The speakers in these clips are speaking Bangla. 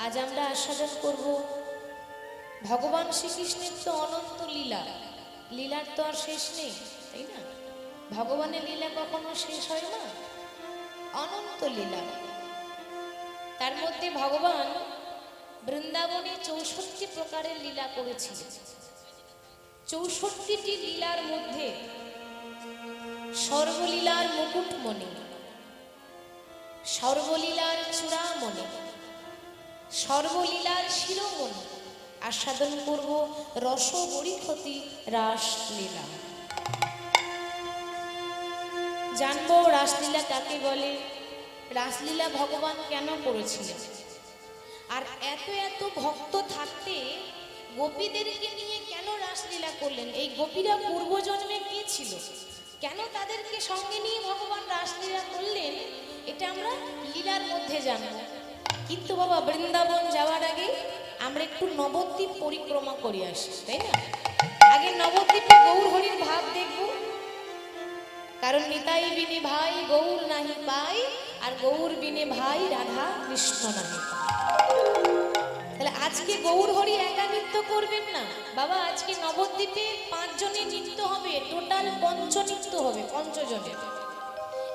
আজ আমরা আস্বাদন করব ভগবান শ্রীকৃষ্ণের তো অনন্ত লীলা, লীলার তো আর শেষ নেই, তাই না? ভগবানের লীলা কখনো শেষ হয় না, অনন্ত লীলা। তার মধ্যে ভগবান বৃন্দাবনে ৬৪ প্রকারের লীলা করেছিলেন। ৬৪টি লীলার মধ্যে সর্বলীলার মুকুটমণি, সর্বলীলার চূড়ামণি, সর্বলীলার শিরোমণি আস্বাদন করব রস বরিক্ষতি রাসলীলা। জানবো রাসলীলা কাকে বলে, রাসলীলা ভগবান কেন করেছিলেন, আর এত এত ভক্ত থাকতে গোপীদেরকে নিয়ে কেন রাসলীলা করলেন, এই গোপীরা পূর্বজন্মে কে ছিল, কেন তাদেরকে সঙ্গে নিয়ে ভগবান রাসলীলা করলেন, এটা আমরা লীলার মধ্যে জানব। কিন্তু বাবা, বৃন্দাবন যাওয়ার আগে আমরা একটু নবদ্বীপ পরিক্রমা করে আসি, তাই না? আগে নবদ্বীপে গৌর হরির ভাব দেখব, কারণ নিতাই বিনে ভাই গৌর নাহি পাই, আর গৌর বিনে ভাই রাধা কৃষ্ণ নাহি পাই। তাহলে আজকে গৌর হরি একা নৃত্য করবেন না বাবা, আজকে নবদ্বীপে 5 জনের নৃত্য হবে, টোটাল পঞ্চনৃত্য হবে, 5 জনের।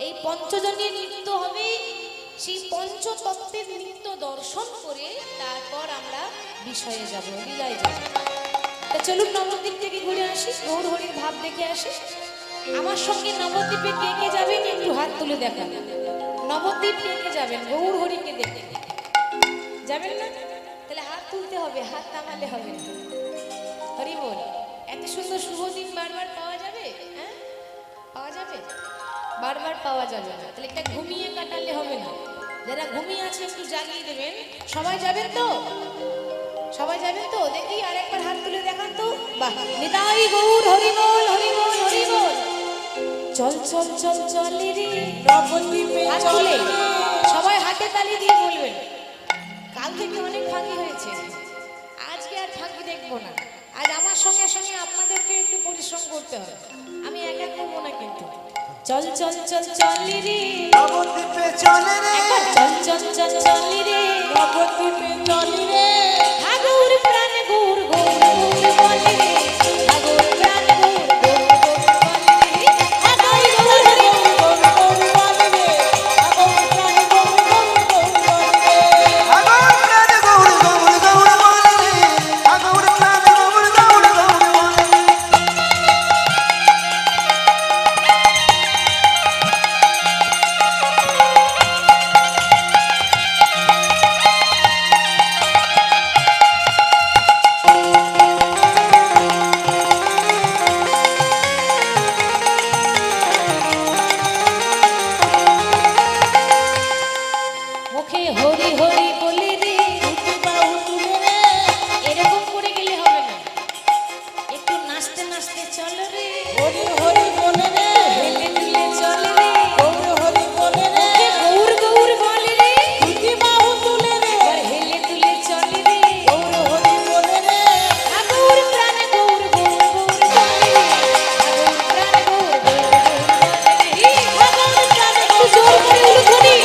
এই 5 জনের নৃত্য হবে, সেই পঞ্চতত্ত্বের নৃত্য দর্শন করে তারপর আমরা বিষয়ে যাব, লীলায় যাব। তা চলুন নবদ্বীপ থেকে ঘুরে আসি, গৌর হরির ভাব দেখে আসি। আমার সঙ্গে নবদ্বীপে কে কে যাবেন একটু হাত তুলে দেখান। নবদ্বীপ কে কে যাবেন গৌর হরিকে দেখে? যাবেন না? তাহলে হাত তুলতে হবে, হাত নামালে হবে না। হরি বল। এত সুন্দর শুভ দিন বারবার পাওয়া যাবে? হ্যাঁ, পাওয়া যাবে? বারবার পাওয়া যাবে না, তাহলে এটা ঘুমিয়ে কাটালে হবে না। যারা ঘুমিয়ে আছে একটু জাগিয়ে দেবেন। সবাই যাবেন তো? সবাই যাবেন তো? দেখি আর একবার হাত তুলে দেখান তো। বাহ, নিতাই গৌর হরি বল, হরি বল, হরি বল। চল চল চল চল রে নবদ্বীপে চলে। সবাই হাতে তালি দিয়ে বলবেন। কাল থেকে অনেক ফাঁকি হয়েছে, আজকে আর ফাঁকি দেখবো না। আজ আমার সঙ্গে সঙ্গে আপনাদেরকে একটু পরিশ্রম করতে হবে, আমি একা করবো না কিন্তু। চল চল চল চল রে নবদ্বীপে চলে রে, চল চল চল চল রে নবদ্বীপে চল রে। ঠাকুর প্রাণ গৌর গৌর গৌর বলে রে, ঠাকুর প্রাণ গৌর গৌর গৌর বলে রে, ঠাকুর গৌর গৌর গৌর বলে রে, ঠাকুর প্রাণ গৌর গৌর গৌর বলে রে, ঠাকুর প্রাণ গৌর গৌর গৌর বলে রে, ঠাকুর প্রাণ গৌর গৌর গৌর বলে রে। মুখে হরি হরি বলে রে, দুটি বাহু তুলে রে, এরকম করে গেলে হবে না, একটু নাচতে নাচতে চল রে, হরি হরি বলে রে, হেলে দুলে চল রে, গৌর হরি বলে রে, গৌর গৌর বলে রে, দুটি বাহু তুলে রে, হেলে দুলে চল রে, গৌর হরি বলে রে, ঠাকুর প্রাণ গৌর গৌর গৌর বলে রে, ঠাকুর প্রাণ গৌর গৌর গৌর বলে রে, ঠাকুর প্রাণ গৌর জোর করে উলুধ্বনি।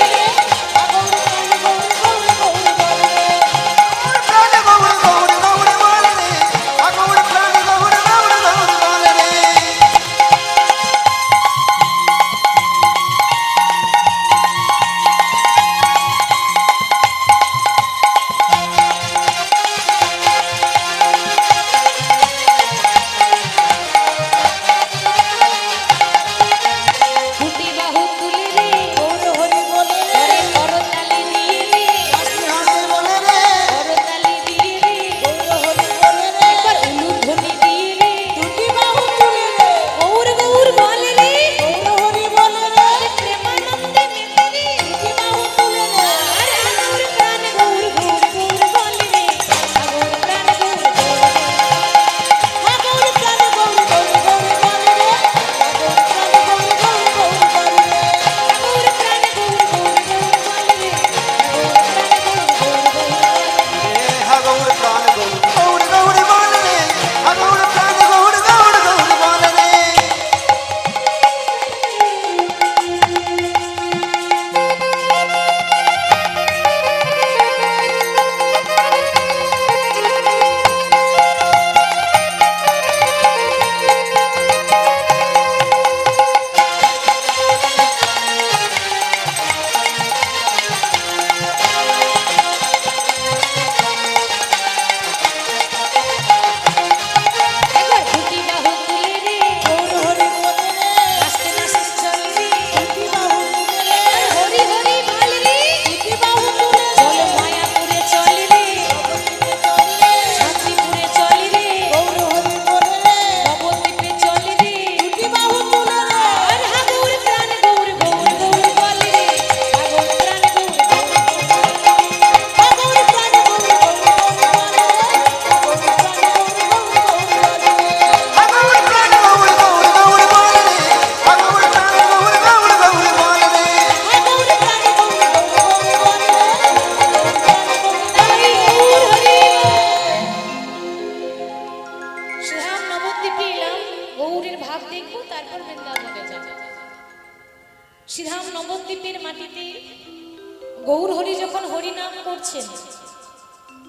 করছেন,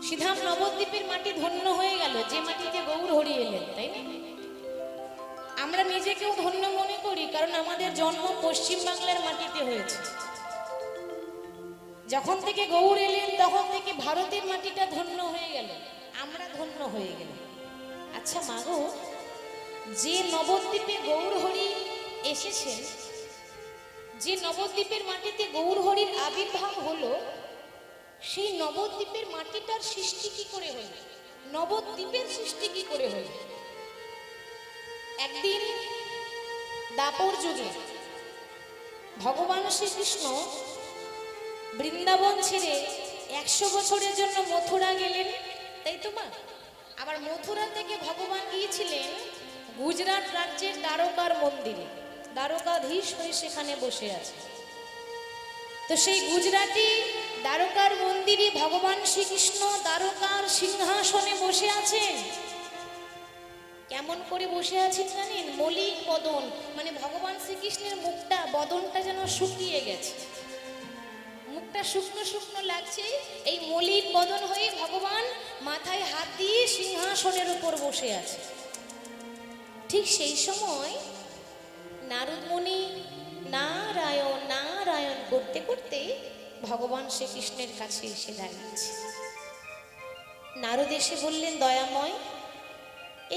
সিধাম নবদ্বীপের মাটি ধন্য হয়ে গেল, যে মাটিতে গৌর হরি এলেন, তাই না? আমরা নিজেকেও ধন্য মনে করি, কারণ আমাদের জন্ম পশ্চিম বাংলার মাটিতে হয়েছে। যখন থেকে গৌর এলেন তখন থেকে ভারতের মাটিটা ধন্য হয়ে গেল, আমরা ধন্য হয়ে গেল। আচ্ছা মাগো, যে নবদ্বীপে গৌর হরি এসেছেন, যে নবদ্বীপের মাটিতে গৌর হরির আবির্ভাব হলো, সেই নবদ্বীপের মাটিটার সৃষ্টি কি করে হল? নবদ্বীপের সৃষ্টি কি করে হল? একদিন দাপর যুগে ভগবান শ্রীকৃষ্ণ বৃন্দাবন ছেড়ে 100 বছরের জন্য মথুরা গেলেন, তাই তো মা? আবার মথুরা থেকে ভগবান গিয়েছিলেন গুজরাট রাজ্যের দ্বারকার মন্দিরে, দ্বারকাধীশ হয়ে সেখানে বসে আছে। তো সেই গুজরাটি দ্বারকার মন্দিরে ভগবান শ্রীকৃষ্ণ দ্বারকার সিংহাসনে বসে আছেন। কেমন করে বসে আছেন জানেন? মলিন বদন, মানে ভগবান শ্রীকৃষ্ণের মুখটা, বদনটা যেন শুকিয়ে গেছে, মুখটা শুকনো শুকনো লাগছে। এই মলিন বদন হয়ে ভগবান মাথায় হাত দিয়ে সিংহাসনের উপর বসে আছে। ঠিক সেই সময় নারদ মুনি নারায়ণ নারায়ণ করতে করতে ভগবান শ্রীকৃষ্ণের কাছে এসে দাঁড়িয়েছে। নারদ এসে বললেন, দয়াময়,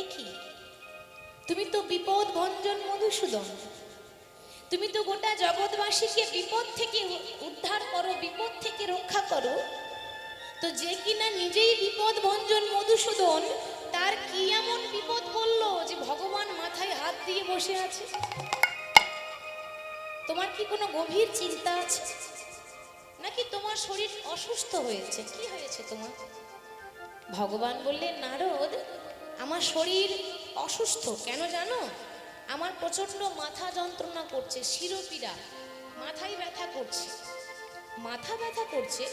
এ কি? তুমি তো বিপদ ভঞ্জন মধুসূদন, তুমি তো গোটা জগৎবাসীকে বিপদ থেকে উদ্ধার করো, বিপদ থেকে রক্ষা করো। তো যে কিনা নিজেই বিপদ ভঞ্জন মধুসূদন, তার কি এমন বিপদ পড়লো যে ভগবান মাথায় হাত দিয়ে বসে আছে? তোমার কি কোনো গভীর চিন্তা আছে, নাকি তোমার শরীর অসুস্থ হয়েছে? কি হয়েছে তোমার? ভগবান বললেন, নারদ, আমার শরীর অসুস্থ। কেন জানো? আমার প্রচন্ড মাথা যন্ত্রণা করছে, শিরোপীড়া, মাথায় ব্যথা করছে। মাথা ব্যথা করছে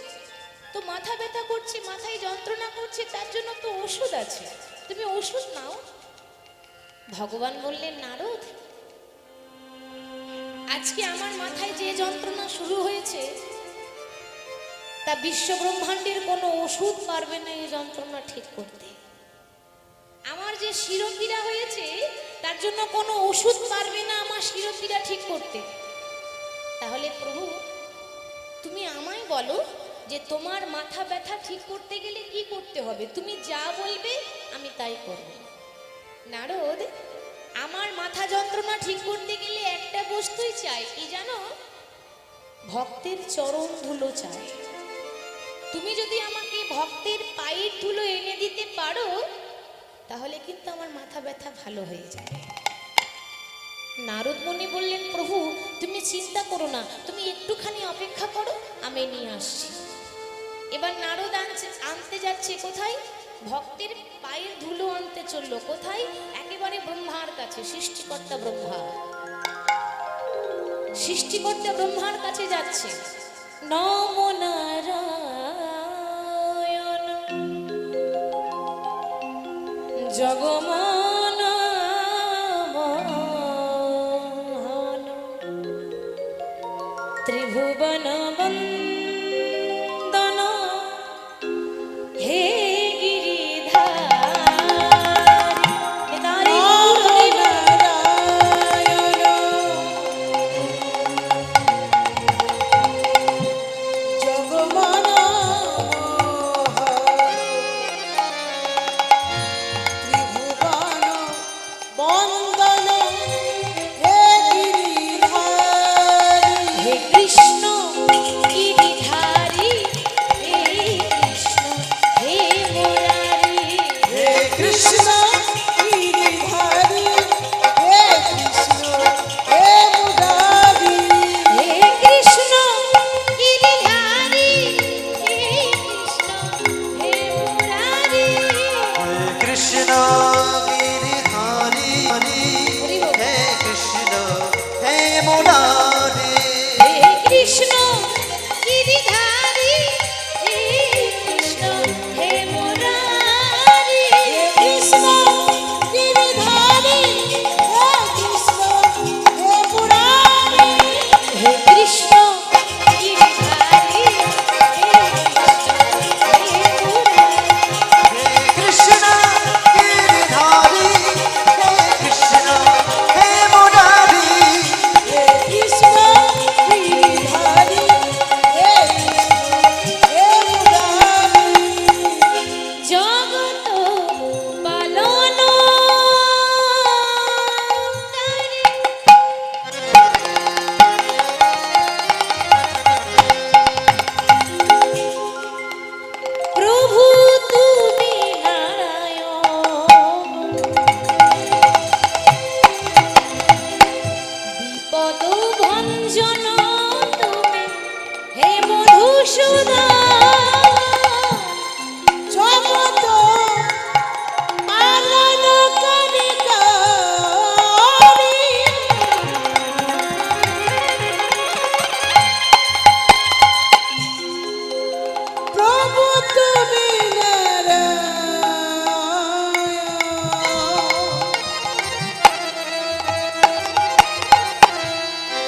তো মাথা ব্যথা করছে, মাথায় যন্ত্রণা করছে, তার জন্য তো ওষুধ আছে, তুমি ওষুধ নাও। ভগবান বললেন, নারদ, আজকে আমার মাথায় যে যন্ত্রণা শুরু হয়েছে, তা বিশ্ব ব্রহ্মাণ্ডের কোনো ওষুধ পারবে না এই যন্ত্রণা ঠিক করতে। আমার যে শিরোপীড়া হয়েছে, তার জন্য কোনো ওষুধ পারবে না আমার শিরোপীড়া ঠিক করতে। তাহলে প্রভু, তুমি আমায় বলো যে তোমার মাথা ব্যথা ঠিক করতে গেলে কি করতে হবে? তুমি যা বলবে আমি তাই করব। নারদ, আমার মাথা যন্ত্রণা ঠিক করতে গেলে একটা বস্তুই চাই, কি জানো? ভক্তের চরণ ধুলো চাই। তুমি যদি আমাকে ভক্তের পায়ের ধুলো এনে দিতে পারো, তাহলে কিন্তু আমার মাথা ব্যথা ভালো হয়ে যাবে। নারদ মুনি বললেন, প্রভু তুমি চিন্তা করো না, তুমি একটুখানি অপেক্ষা করো, আমি নিয়ে আসছি। এবার নারদ আনতে যাচ্ছে কোথায়? ভক্তের পায়ের ধুলো আনতে চললো। কোথায়? একেবারে ব্রহ্মার কাছে, সৃষ্টিকর্তা ব্রহ্মা। সৃষ্টিকর্তা ব্রহ্মার কাছে যাচ্ছে। নমো নারায়ণ জগমন মোহন ত্রিভুবন বন্দন হে ত্রিভুবন প্রভু তুমি নারায়ণ,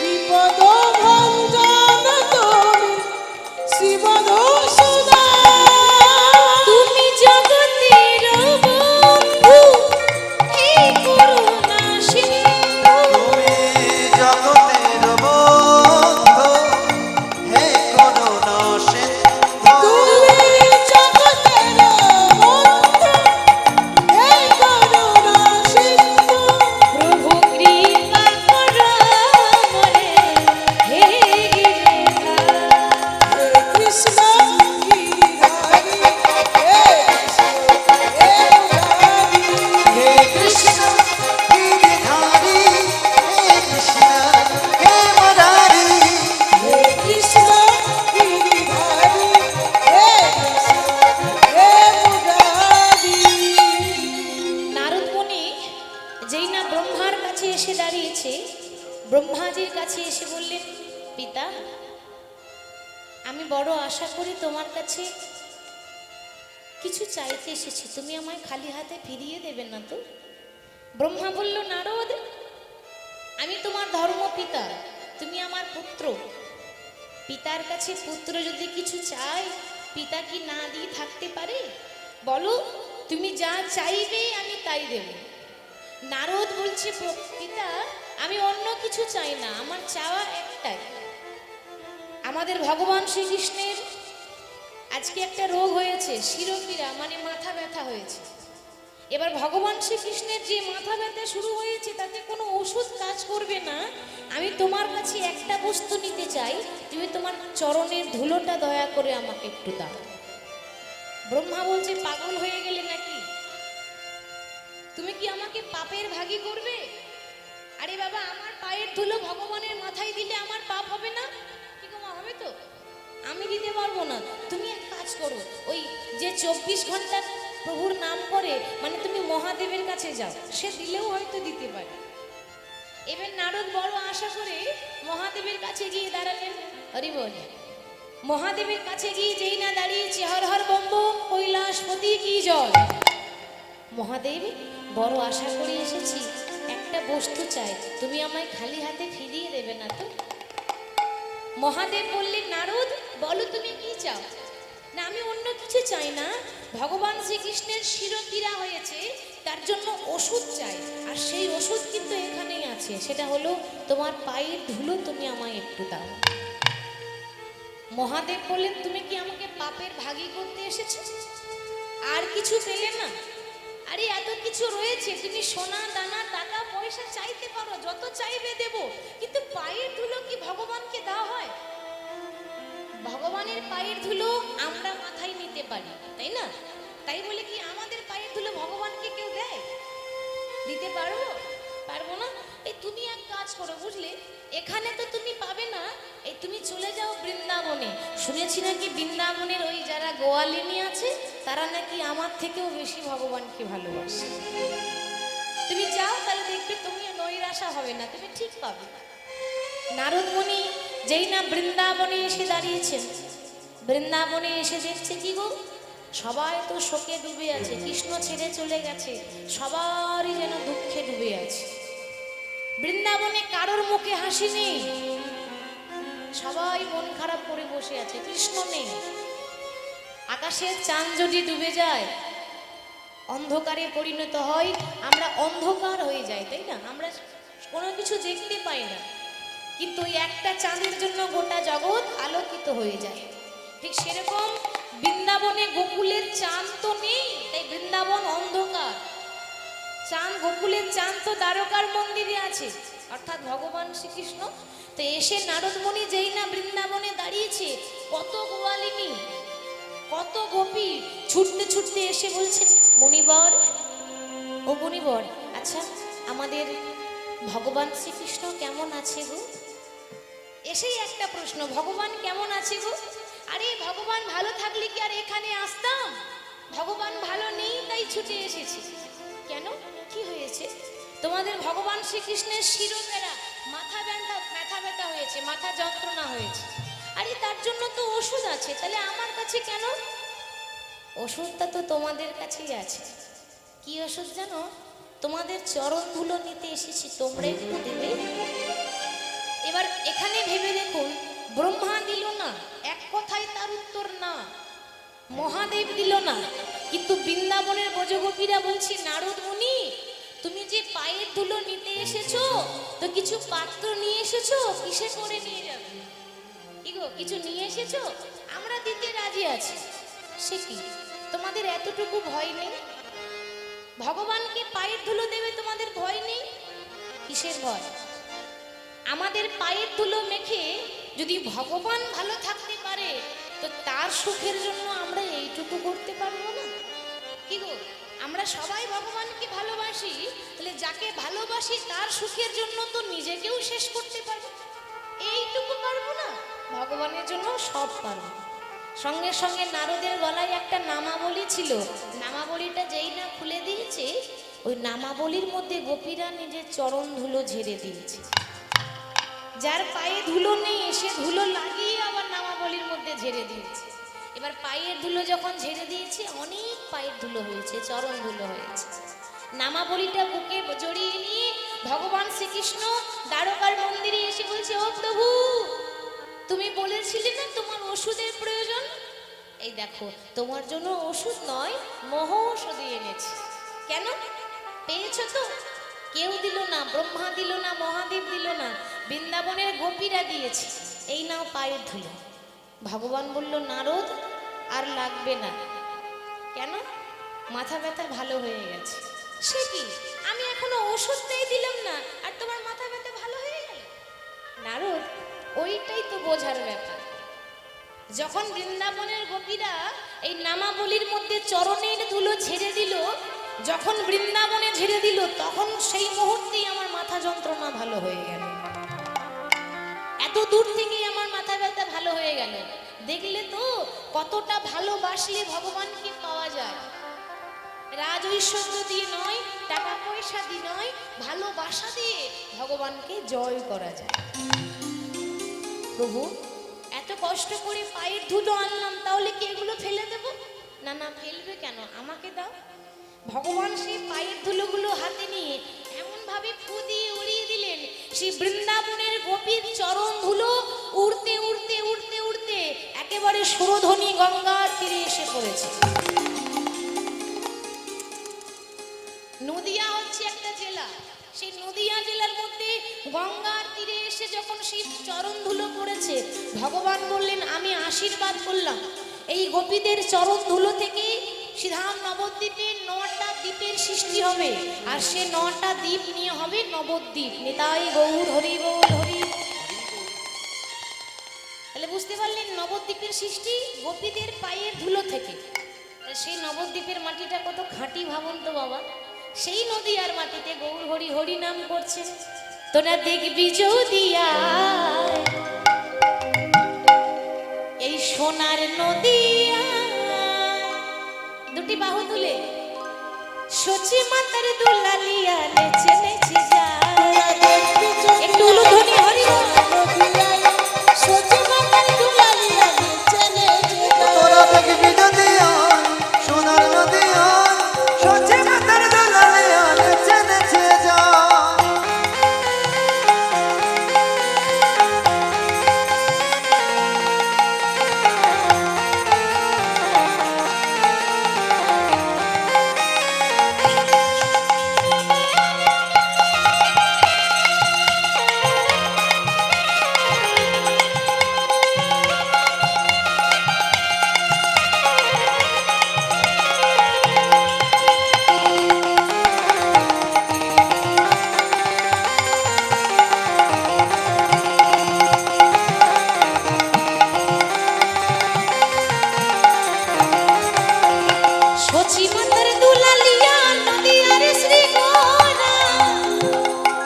বিপদ ভঞ্জন তুমি শিবধূসূদন। তুমি জগতের বন্ধু, এই করুণা সিন্ধু। তুমি জগতের বন্ধু, হে করুণা সিন্ধু। তুমি জগতের বন্ধু, এই করুণা সিন্ধু। প্রভু কৃপা করো মোরে, হে গিরিধারী। হে কৃষ্ণ গিরিধারী, হে কৃষ্ণ হে মুরারি। হে কৃষ্ণ গিরিধারী, হে কৃষ্ণ, হে মুরারি। হে কৃষ্ণ হে মুরারি। নারদ মুনি যেই না ব্রহ্মার কাছে এসে দাঁড়িয়েছে, ব্রহ্মাজির কাছে এসে বললেন, পিতা, আমি বড় আশা করি তোমার কাছে কিছু চাইতে এসেছি, তুমি আমায় খালি হাতে ফিরিয়ে দেবে না তো? ব্রহ্মা বলল, নারদ, আমি তোমার ধর্মপিতা, তুমি আমার পুত্র। পিতার কাছে পুত্র যদি কিছু চায়, পিতা কি না দিয়ে থাকতে পারে? বলো, তুমি যা চাইবে আমি তাই দেব। নারদ বলছে, পিতা, আমি অন্য কিছু চাই না, আমার চাওয়া একটাই। আমাদের ভগবান শ্রীকৃষ্ণের আজকে একটা রোগ হয়েছে, শিরোপীড়া, মানে মাথা ব্যথা হয়েছে। এবার ভগবান শ্রীকৃষ্ণের যে মাথা ব্যথা শুরু হয়েছে তাতে কোনো ওষুধ কাজ করবে না। আমি তোমার কাছে একটা বস্তু নিতে চাই, তুমি তোমার চরণের ধুলোটা দয়া করে আমাকে একটু দাও। ব্রহ্মা বলছে, পাগল হয়ে গেলে নাকি? তুমি কি আমাকে পাপের ভাগী করবে? আরে বাবা, আমার পায়ের ধুলো ভগবানের মাথায় দিলে আমার পাপ হবে না? কি গো মা, হবে তো? আমি দিতে পারবো না। তুমি এক কাজ করো, ওই যে 24 ঘন্টা প্রভুর নাম করে, মানে তুমি মহাদেবের কাছে যাও, সে দিলেও হয়তো দিতে পারে। এবার নারদ বড় আশা করে মহাদেবের কাছে গিয়ে দাঁড়ালেন। হরি বল। মহাদেবের কাছে গিয়ে যেই না দাঁড়িয়েছে, হর হর বম বম কৈলাসপতি কি জয়। মহাদেব, বড় আশা করে এসেছি, একটা বস্তু চাই, তুমি আমায় খালি হাতে ফিরিয়ে দেবে না তো? মহাদেব বললেন, নারদ, বলো তুমি কি চাও? না, আমি অন্য কিছু চাই না, ভগবান শ্রীকৃষ্ণের শিরোপীড়া হয়েছে, তার জন্য ওষুধ চাই, আর সেই ওষুধ কিন্তু এখানেই আছে, সেটা হলো তোমার পায়ের ধুলো, তুমি আমায় একটু দাও। মহাদেব বললেন, তুমি কি আমাকে পাপের ভাগী করতে এসেছো? আর কিছু পেলে না? আরে এত কিছু রয়েছে, তুমি সোনা দানা টাকা পয়সা চাইতে পারো, যত চাইবে দেব, কিন্তু পায়ের ধুলো কি ভগবানকে দেওয়া হয়? ভগবানের পায়ের ধুলো আমরা মাথায় নিতে পারি, তাই না? তাই বলে কি আমাদের পায়ের ধুলো ভগবানকে কেউ দেয়? দিতে পারবো? পারবো না। এই তুমি এক কাজ করো, বুঝলে, এখানে তো তুমি পাবে না, এই তুমি চলে যাও বৃন্দাবনে। শুনেছি নাকি বৃন্দাবনের ওই যারা গোয়ালিনী আছে, তারা নাকি আমার থেকেও বেশি ভগবানকে ভালোবাসে। তুমি যাও, তাহলে দেখবে তুমি নৈরাশা হবে না, তুমি ঠিক পাবে। নারদ মুনি যেই না বৃন্দাবনে এসে দাঁড়িয়েছেন, বৃন্দাবনে এসে দেখছে কি গো, সবাই তো শোকে ডুবে আছে, কৃষ্ণ ছেড়ে চলে গেছে, সবারই যেন দুঃখে ডুবে আছে। বৃন্দাবনে কারোর মুখে হাসি নেই, সবাই মন খারাপ করে বসে আছে, কৃষ্ণ নেই। আকাশের চাঁদ যদি ডুবে যায়, অন্ধকারে পরিণত হয়, আমরা অন্ধকার হয়ে যাই, তাই না? আমরা কোনো কিছু দেখতে পাই না, কিন্তু ওই একটা চাঁদের জন্য গোটা জগৎ আলোকিত হয়ে যায়। ঠিক সেরকম বৃন্দাবনে গোকুলের চাঁদ তো নেই, তাই বৃন্দাবন অন্ধকার। চাঁদ, গোকুলের চাঁদ তো দ্বারকার মন্দিরে আছে, অর্থাৎ ভগবান শ্রীকৃষ্ণ। তো এসে নারদ মুনি যেই না বৃন্দাবনে দাঁড়িয়েছে, কত গোয়ালিনী, কত গোপী ছুটতে ছুটতে এসে বলছেন, মুনিবর, ও মুনিবর, আচ্ছা আমাদের ভগবান শ্রীকৃষ্ণ কেমন আছে গো? এসেই একটা প্রশ্ন, ভগবান কেমন আছে গো? আরে ভগবান ভালো থাকলে কি আর এখানে আসতাম? ভগবান ভালো নেই, তাই ছুটে এসেছি। কেন, কি হয়েছে? তোমাদের ভগবান শ্রীকৃষ্ণের শিরোপেরা, মাথা ব্যথা হয়েছে, মাথা যন্ত্রণা হয়েছে। আর আরে তার জন্য তো ওষুধ আছে, তাহলে আমার কাছে কেন? ওষুধটা তো তোমাদের কাছেই আছে। কি ওষুধ জানো? তোমাদের চরণ ধুলো নিতে এসেছি, তোমরা একটু দেবে। এবার এখানে ভেবে দেখুন, ব্রহ্মা দিল না, এক কথায় তার উত্তর না। মহাদেব দিল না, কিন্তু বৃন্দাবনের ব্রজগোপীরা বলছে, নারদ মুনি তুমি যে পায়ের ধুলো নিতে এসেছো, তো কিছু পাত্র নিয়ে এসেছো, কিসে করে নিয়ে যাবে? কি গো, কিছু নিয়ে এসেছো? আমরা দিতে রাজি আছি। সে কি, তোমাদের এতটুকু ভয় নেই? ভগবানকে পায়ের ধুলো দেবে, তোমাদের ভয় নেই? কিসের ভয়? আমাদের পায়ের ধুলো মেখে যদি ভগবান ভালো থাকতে পারে, তো তার সুখের জন্য আমরা এইটুকু করতে পারবো না? কি গো, আমরা সবাই ভগবানকে ভালোবাসি, তাহলে যাকে ভালোবাসি তার সুখের জন্য তো নিজেকেও শেষ করতে পারবো, এইটুকু পারবো না? ভগবানের জন্য সব পারবো। সঙ্গে সঙ্গে নারদের গলায় একটা নামাবলী ছিল, নামাবলীটা যেই না খুলে দিয়েছে, ওই নামাবলীর মধ্যে গোপীরা নিজের চরণ ধুলো ঝেড়ে দিয়েছে। যার পায়ে ধুলো নেই সে ধুলো লাগিয়ে আবার নামাবলীর মধ্যে ঝেড়ে দিয়েছে। এবার পায়ের ধুলো যখন ঝেড়ে দিয়েছে, অনেক পায়ের ধুলো হয়েছে, চরণ ধুলো হয়েছে। নামাবলীটা বুকে জড়িয়ে নিয়ে ভগবান শ্রীকৃষ্ণ দ্বারকার মন্দিরে এসে বলছে, ও প্রভু তুমি বলেছিলে না তোমার ওষুধের প্রয়োজন, এই দেখো তোমার জন্য ওষুধ নয় মহ ওষুধ এনেছি। কেন পেয়েছো তো? কেউ দিল না, ব্রহ্মা দিল না, মহাদেব দিল না, বৃন্দাবনের গোপীরা দিয়েছে। এই নাও পায়ের ধুলো। ভগবান বলল, নারদ আর লাগবে না। কেন? মাথা ব্যথা ভালো হয়ে গেছে। সে কি, আমি এখনো ওষুধটাই দিলাম না আর তোমার মাথা ব্যথা ভালো হয়ে গেল? নারদ, ওইটাই তো বোঝার ব্যাপার। যখন বৃন্দাবনের গোপীরা এই নামাবলীর মধ্যে চরণের ধুলো ঝেড়ে দিল, যখন বৃন্দাবনে ঝেড়ে দিল, তখন সেই মুহূর্তেই আমার মাথা যন্ত্রণা ভালো হয়ে গেল। এত দূর থেকেই আমার মাথা ব্যথা ভালো হয়ে গেল। দেখলে তো কতটা ভালোবাসলে ভগবানকে পাওয়া যায়। রাজ ঐশ্বর্য দিয়ে নয়, টাকা পয়সা দিয়ে নয়, ভালোবাসা দিয়ে ভগবানকে জয় করা যায়। প্রভু এত কষ্ট করে পায়ের ধুলো আনলাম, তাহলে কি এগুলো ফেলে দেব? না না, ফেলবে কেন, আমাকে দাও। ভগবান সেই পায়ের ধুলোগুলো হাতে নিয়ে এমন ভাবে ফু দিয়ে উড়িয়ে দিলেন, সেই বৃন্দাবনের গোপীর চরণ ধুলো উড়তে উড়তে উড়তে উড়তে একেবারে সুরধ্বনি গঙ্গার তীরে এসে পড়েছে। নদিয়া হচ্ছে একটা জেলা, সেই নদিয়া জেলার মধ্যে গঙ্গার তীরে এসে যখন সেই চরণ ধুলো পড়েছে, ভগবান বললেন, আমি আশীর্বাদ করলাম এই গোপীদের চরণ ধুলো থেকে সিধাম নবদ্বীপে 9টা দ্বীপের সৃষ্টি হবে, আর সে 9টা দ্বীপ নিয়ে হবে নবদ্বীপ। নিতাই গৌর হরি বল হরি। তাহলে বুঝতে পারলেন, নবদ্বীপের সৃষ্টি গোপীদের পায়ের ধুলো থেকে। সেই নবদ্বীপের মাটিটা কত খাঁটি ভাবুন তো বাবা। সেই নদীয়ার মাটিতে গৌর হরি হরি নাম করছে। তোরা দেখবি যদিয়া এই সোনার নদিয়া, দুটি বাহু তুলে সচি মাতার দুলালিয়া নেচে নেচে যায়। একটু উলুধ্বনি হরি বল। তোরা দেখবি যদিয়া সোনার নদিয়া, সচি মাতার দুলালিয়া নেচে নেচে যায়। সচি মাতার দুলালিয়া নদিয়ার শ্রী গোরা,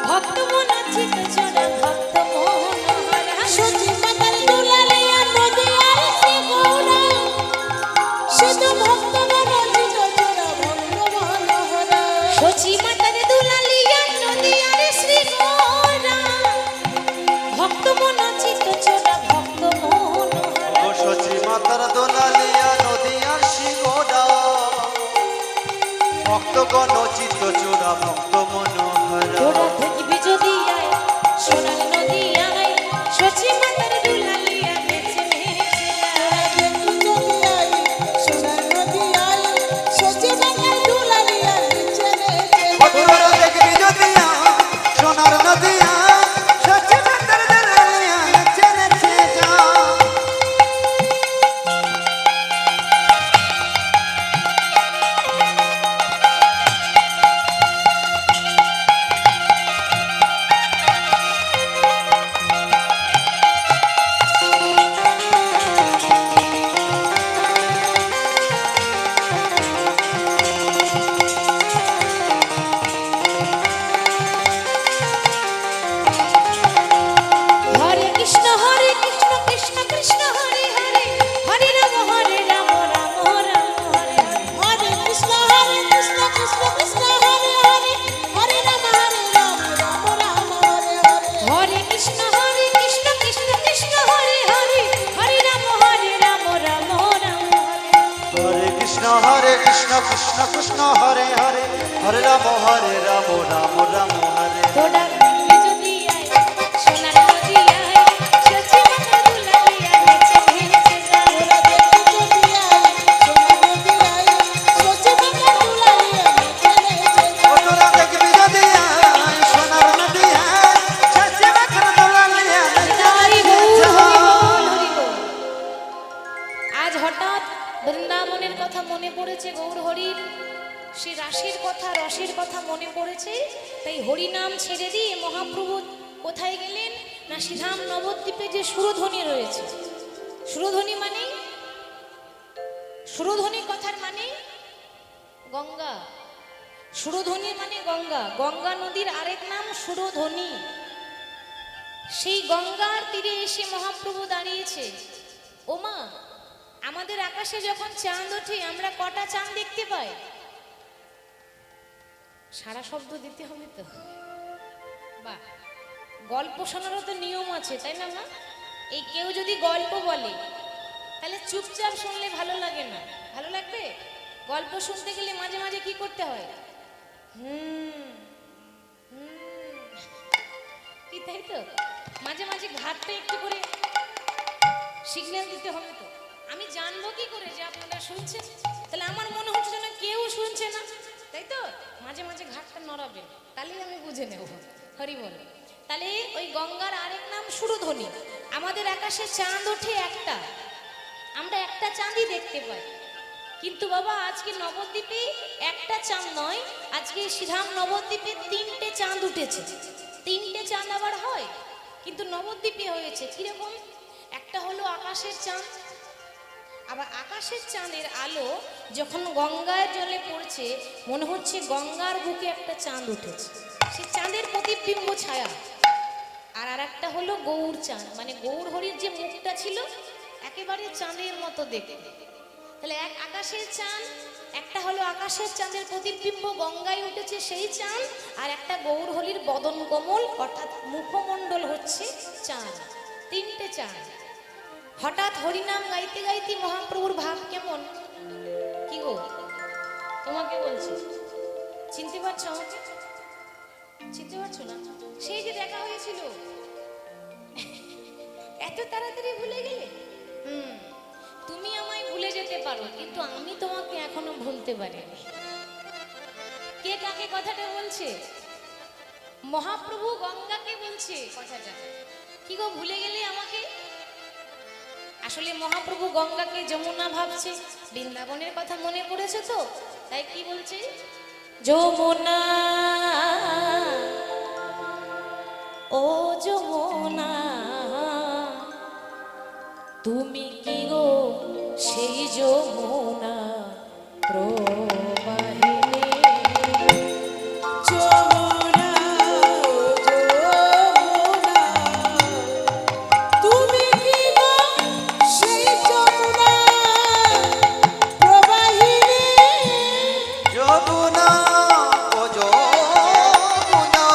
ভক্ত মনাচিত জোড়া ভক্ত মোহনহারা। সচি মাতার দুলালিয়া নদিয়ার শ্রী গোরা, শুধু ভক্ত মনাচিত জোড়া ভক্ত মোহনহারা। সচি মাতার দুলালিয়া নদিয়ার শ্রী গোরা, ভক্ত মনাচিত জোড়া ভক্ত মোহনহারা। কৃষ্ণ হরে কৃষ্ণ কৃষ্ণ কৃষ্ণ হরে হরে হরে রাম রাম রাম হরে তোরা দেখবি যদি আয় সোনার নদী আয় সচি মাথা দুলালিয়া নেচে নেচে যায় তোরা দেখবি যদি আয় সোনার নদী আয় সচি মাথা দুলালিয়া নেচে নেচে ও তোরা দেখবি যদি আয় সোনার নদী আয় সচি মাথা দুলালিয়া নেচে হরি নেচে বল, যায়। হরি বল, হরি বল। আজ হঠাৎ বৃন্দাবনের কথা মনে পড়েছে, গৌর হরির সে রাসের কথা রসের কথা মনে পড়েছে, তাই হরিনাম ছেড়ে দিয়ে মহাপ্রভু কোথায় গেলেন না শ্রীধাম নবদ্বীপে যে সুরধ্বনি রয়েছে। সুরধ্বনি মানে, সুরধ্বনি কথার মানে গঙ্গা। সুরধ্বনি মানে গঙ্গা, গঙ্গা নদীর আরেক নাম সুরধ্বনি। সেই গঙ্গার তীরে এসে মহাপ্রভু দাঁড়িয়েছে। ওমা, আমাদের আকাশে যখন চাঁদ ওঠে আমরা কটা চাঁদ দেখতে পাই? সারা শব্দ দিতে হবে তো। বা গল্প শোনারও তো নিয়ম আছে, তাই না মা? এই কেউ যদি গল্প বলে তাহলে চুপচাপ শুনলে ভালো লাগে না। ভালো লাগবে? গল্প শুনতে গেলে মাঝে মাঝে কি করতে হয়? হুম হুম, কি তাই তো? মাঝে মাঝে ঘাটটা একটু করে সিগন্যাল দিতে হবে তো। আমি জানবো কি করে যে আপনারা শুনছেন? তাহলে আমার মনে হচ্ছে যেন কেউ শুনছে না, তাই তো? মাঝে মাঝে ঘাটটা নড়াবেন, তাহলেই আমি বুঝে নেব। হরি বল। তাহলে ওই গঙ্গার আরেক নাম সুরধ্বনি। আমাদের আকাশে চাঁদ ওঠে একটা, আমরা একটা চাঁদই দেখতে পাই। কিন্তু বাবা আজকে নবদ্বীপে একটা চাঁদ নয়, আজকে শ্রীধাম নবদ্বীপে 3টে চাঁদ উঠেছে। 3টে চাঁদ আবার হয়, কিন্তু নবদ্বীপে হয়েছে কিরকম? একটা হলো আকাশের চাঁদ, আবার আকাশের চাঁদের আলো যখন গঙ্গার জলে পড়ছে মনে হচ্ছে গঙ্গার বুকে একটা চাঁদ উঠেছে, সে চাঁদের প্রতিবিম্ব ছায়া। আর আরেকটা হলো গৌর চাঁদ, মানে গৌর হরির যে মুখটা ছিল একেবারে চাঁদের মতো দেখতে। তাহলে এক আকাশের চাঁদ, একটা হলো আকাশের চাঁদের প্রতিবিম্ব গঙ্গায় উঠেছে সেই চাঁদ, আর একটা গৌর হরির বদন কমল অর্থাৎ মুখমণ্ডল হচ্ছে চাঁদ। 3টে চাঁদ। হঠাৎ হরিনাম গাইতে গাইতে মহাপ্রভুর ভাব কেমন? কি গো, তোমাকে বলছি, চিনতে পারছো আমাকে? চিনতে পারছো না? সেই যে দেখা হয়েছিল, এত তাড়াতাড়ি ভুলে গেলে? তুমি আমায় ভুলে যেতে পারো, কিন্তু আমি তোমাকে এখনো ভুলতে পারিনি। কে কাকে কথাটা বলছে? মহাপ্রভু গঙ্গাকে বলছে কথাটা। কি গো, ভুলে গেলে আমাকে? আসলে মহাপ্রভু গঙ্গাকে যমুনা ভাবছে, বৃন্দাবনের কথা মনে পড়েছে তো, তাই কি বলছে? যমুনা ও যমুনা, তুমি কি গো সেই যমুনা প্রবাহিনী? যমুনা ও যমুনা, তুমি কি গো সেই যমুনা প্রবাহিনী? যমুনা ও যমুনা,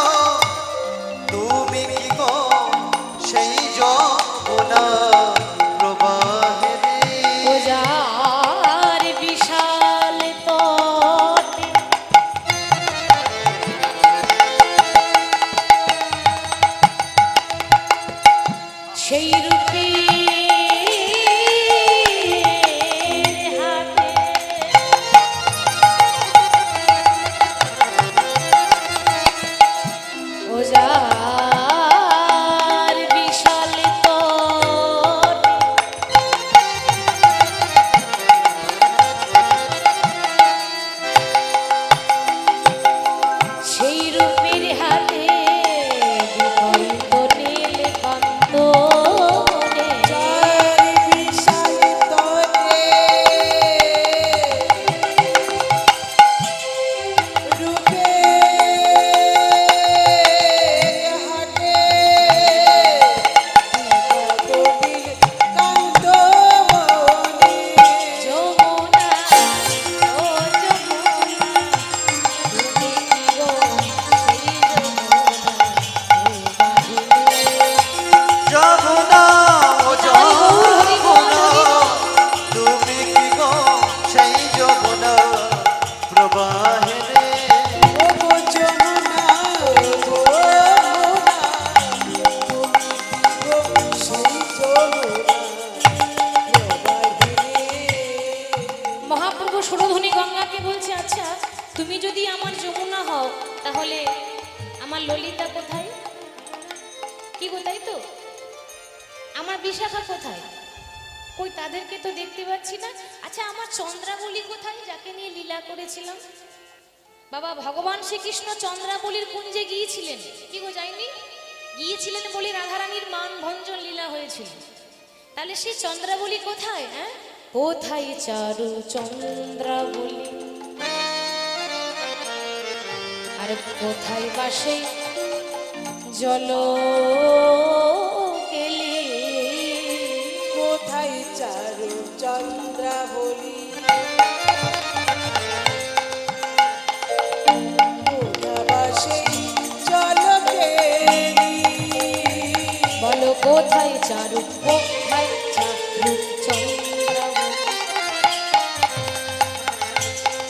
তুমি কি গো সেই যমুনা প্রবাহিনী? ও যার বিশাল তো সুরধনী গঙ্গাকে বলছে, আচ্ছা তুমি যদি আমার যমুনা হও তাহলে আমার ললিতা কোথায়? কি কোথায় তো আমার বিশাখা কোথায়? কই তাদেরকে তো দেখতে পাচ্ছি না। আচ্ছা আমার চন্দ্রাবলী কোথায়, যাকে নিয়ে লীলা করেছিলাম? বাবা ভগবান শ্রীকৃষ্ণ চন্দ্রাবলীর কুঞ্জে গিয়েছিলেন, কি গো যায়নি? গিয়েছিলেন বলে রাধারানীর মান ভঞ্জন লীলা হয়েছিল। তাহলে সেই চন্দ্রাবলী কোথায়? হ্যাঁ, কোথায় চারু চন্দ্রাবলী, আর কোথায় বাসে জল কেলি, কোথায় চারু চন্দ্রাবলী, কোথাবাসে জলকেলি। বলো কোথায় চারু, কোথায় চারু চন্দ্রাবলী,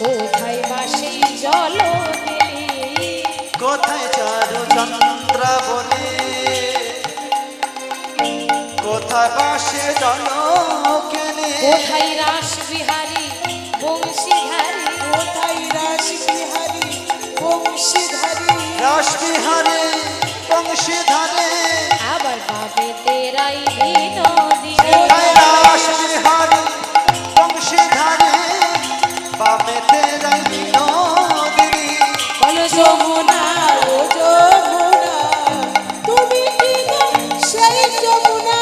কোথায় বাসে জল কেলি, কোথায় চারু চন্দ্রাবলী, কোথায় বাসে জনকেলি, কোথায় রাস বিহারী বংশীধারী, কোথায় রাস বিহারী বংশীধারী, রাসবিহারী বংশীধারী, আবার পাবে তেরাই বিনোদিনী। কোথায় রাসবিহারী বংশীধারী, বামে তেরাই বিনোদিনী। বলো যমুনা ও যমুনা, তুমি কি গো সেই যমুনা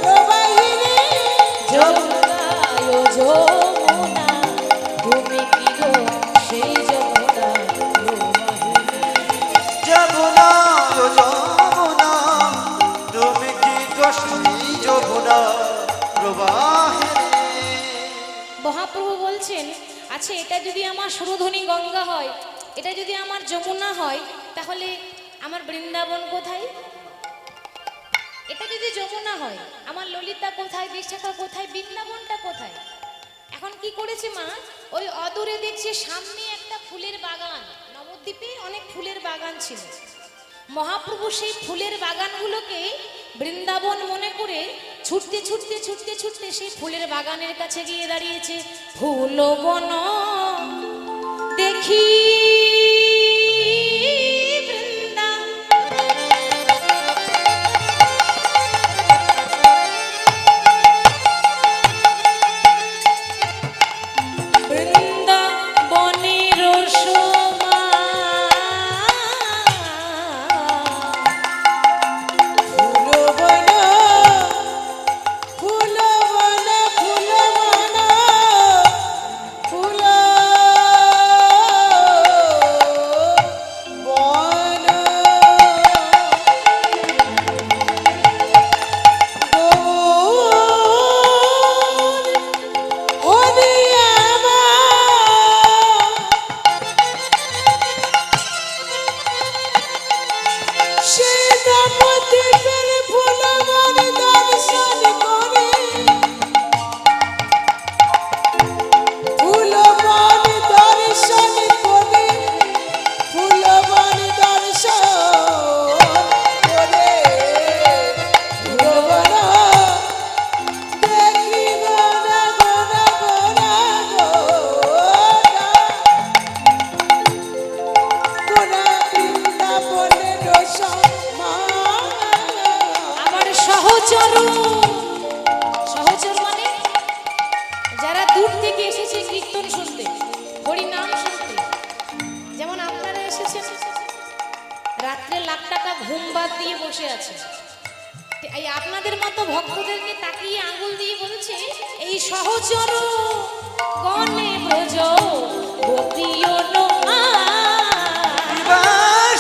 প্রবাহিনী? যমুনা ও যমুনা, তুমি কি গো সেই যমুনা প্রবাহিনী। যমুনা ও যমুনা, তুমি কি গোষ্ঠী যমুনা প্রবাহিনী। মহাপ্রভু বলছেন, আচ্ছা এটা যদি আমার সুরধনী গঙ্গা হয়, এটা যদি আমার যমুনা হয়, তাহলে আমার বৃন্দাবন কোথায়? এটা যদি যমুনা হয়, আমার ললিতা কোথায়, বিশাখা কোথায়, বৃন্দাবনটা কোথায়? এখন কি করেছে মা, ওই অদূরে দেখছে সামনে একটা ফুলের বাগান, নবদ্বীপে অনেক ফুলের বাগান ছিল। মহাপ্রভু সেই ফুলের বাগানগুলোকে বৃন্দাবন মনে করে ছুটতে ছুটতে ছুটতে ছুটতে সেই ফুলের বাগানের কাছে গিয়ে দাঁড়িয়েছে। ফুল বন দেখি বৃন্দাবনের সোমা, ফুলবন ফুলবন ফুলবন ফুল বন ওরে সে নবদ্বীপের ফুলবন দর্শন করে, ফুলবন দর্শন করে, ফুলবন দর্শন করে, ফুলবন দেখি গোনা গোনা গোনা গোনা বৃন্দাবনের সমা। আমার সহচর, সহচর মানে যারা দূর থেকে এসেছে কীর্তন শুনতে, হরি নাম শুনতে, যেমন আপনারা এসেছেন রাত্রে লাখ টাকা ঘুম বাদ দিয়ে বসে আছে, এই আপনাদের মতো ভক্তদেরকে তাকিয়ে আঙ্গুল দিয়ে বলছে, এই সহচর গণে ব্রজ গোপীয় নোমা।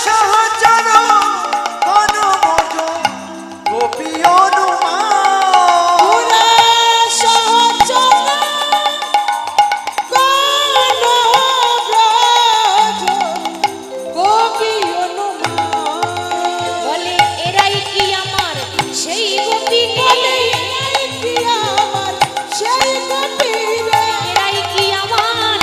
সহচর বনমোজ গোপী অনুমা, পুরা সহচর গণ ব্রজ গোপী অনুমা। বলে এরাই কি আমার সেই গোপী বলে এই কি আমার সেই গোপী রে, এরাই কি আমার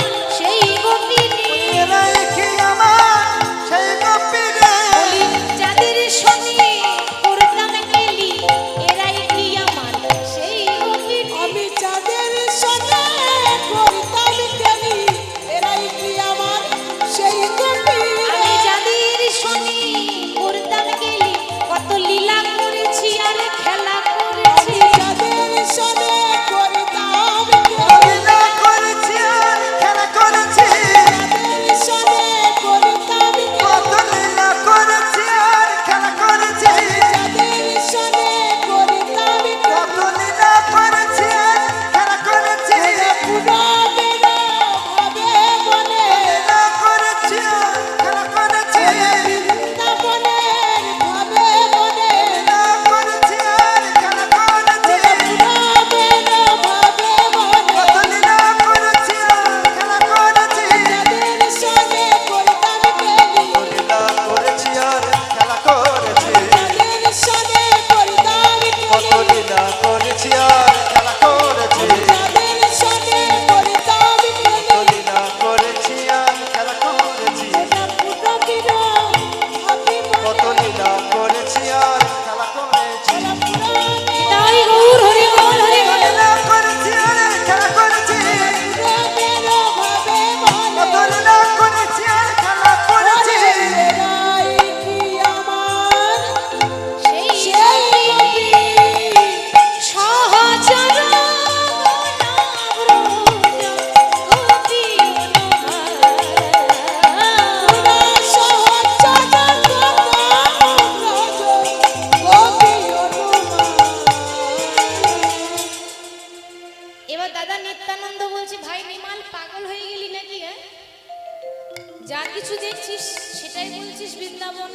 যা কিছু দেখছিস সেটাই বলছিস বৃন্দাবন,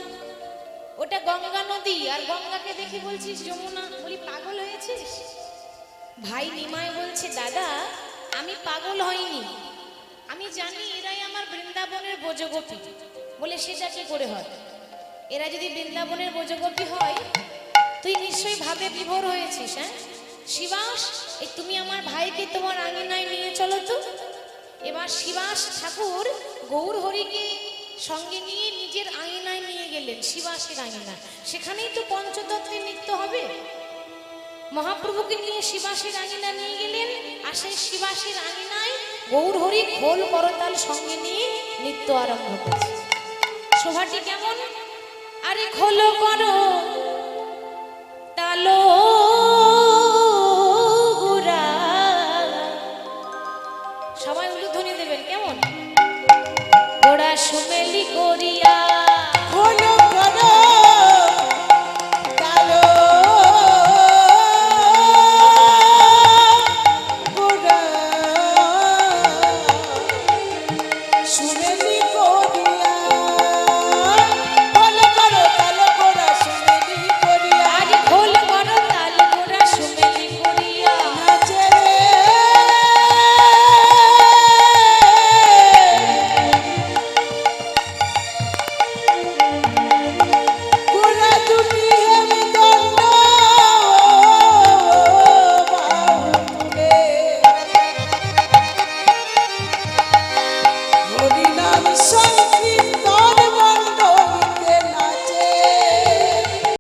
ওটা গঙ্গা নদী, আর গঙ্গাকে দেখে বলছিস যমুনা। বলি পাগল হয়েছিস? ভাই নিমাই বলছে দাদা আমি পাগল হইনি, আমি জানি এরাই আমার বৃন্দাবনের ব্রজগোপী। বলে সেটা কি করে হয়? এরা যদি বৃন্দাবনের ব্রজগোপী হয় তুই নিশ্চয়ই ভাবে বিভোর হয়েছিস। হ্যাঁ শিবাস, এই তুমি আমার ভাইকে তোমার আঙিনায় নিয়ে চলো তো। এবার শিবাস ঠাকুর গৌর হরিকে সঙ্গে নিয়ে নিজের আঙিনায় নিয়ে গেলেন, শিবাসের আঙিনা। সেখানেই তো পঞ্চতত্ত্বের নৃত্য হবে। মহাপ্রভুকে নিয়ে শিবাসের আঙিনা নিয়ে গেলেন, আর সেই শিবাসের আঙিনায় গৌর হরি খোল করতাল সঙ্গে নিয়ে নৃত্য আরম্ভ করেছে। শোভাটি কেমন? আরে খোলো করো তালো গুরা, সবাই উলুধ্বনি দেবেন কেমন? গোড়া সুমেলি করিয়া খোলো করো তালো গোরা, সুমেলি করিয়া, খোলো করো তালো গোরা সুমেলি করিয়া, আরে খোল করো তাল গোড়া সুমেলি করিয়া। নাচে রে গোরা দুটি হেমদণ্ড বাহুলে, হরিনাম সংকীর্তন